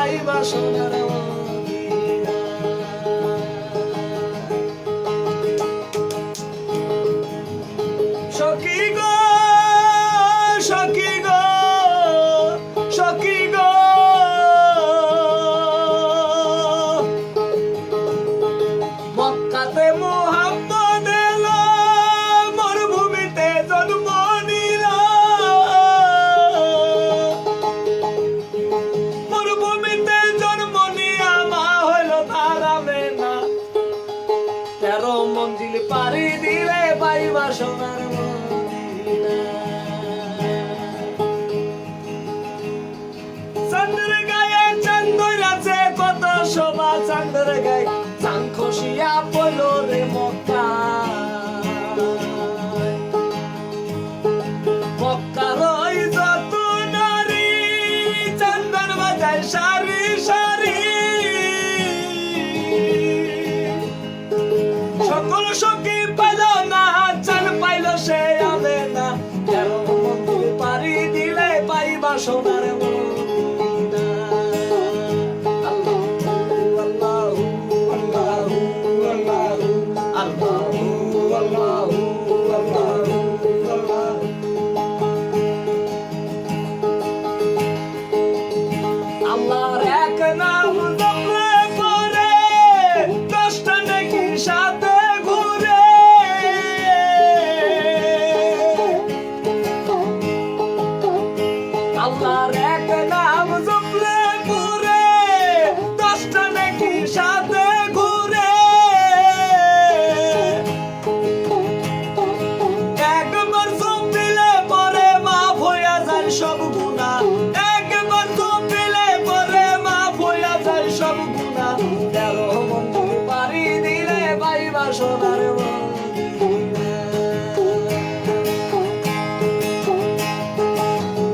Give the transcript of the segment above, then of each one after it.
পাইবা সোনার সখী গো সখী গো সখী গো মক্কাতে মুহাম্মদ এলো মরুভূমিতে জন্ম নিল মরুভূমিতে জন্ম নিয়া মা হইল তার আমেনা 13 মঞ্জিল পাড়ি দিলে পাইবা সোনার মদিনা চাঁদের গায়ে চাঁদ ধইরাছে কত শোভা চাঁদের গায়ে চাঁদ খসিয়া পড়ল রে মক্কা মক্কার ওই যত নারী চাঁদের বাজায় সারি সারি সকল সখী পাইল না চাঁদ পাইল সে আবে না 13 মঞ্জিল পাড়ি দিলে পাইবা সোনার মদিনা আল্লাহু আল্লাহু আল্লাহু আল্লাহু আল্লাহু আল্লাহু আল্লাহর এক নাম জপলে পরে 10টা নেকি সাথে ঘুরে আল্লাহর এক নাম জপলে পরে 10টা নেকি সাথে ঘুরে একবার চোখ দিলে পরে মাফ হইয়া যায় সব গুনাহ একবার চোখ দিলে পরে মাফ হইয়া যায় সব গুনাহ 13 মঞ্জিল পাড়ি দিলে পাইবা সোনার মদিনা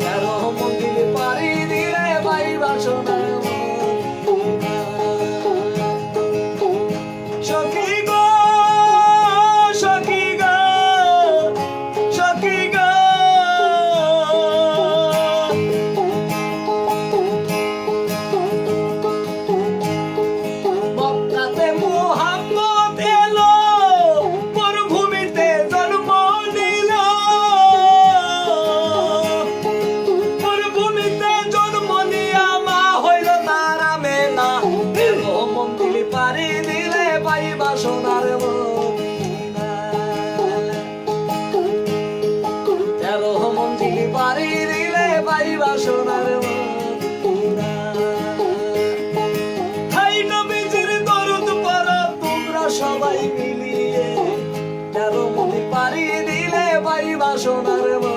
13 মঞ্জিল পাড়ি দিলে পাইবা সোনার মদিনা সখী গো সখী গো সখী গো মক্কাতে মুহাম্মদ এলো মরুভূমিতে জন্ম নিল মরুভূমিতে জন্ম নিয়া মা হইল তার আমেনা 13 মঞ্জিল পাড়ি দিলে পাইবা সোনার মদিনা 13 মঞ্জিল পাড়ি দিলে পাইবা সোনার মদিনা হাই নবীজির দরুদ পড়ো তোমরা সবাই মিলিয়ে 13 মঞ্জিল পাড়ি দিলে পাইবা সোনার মদিনা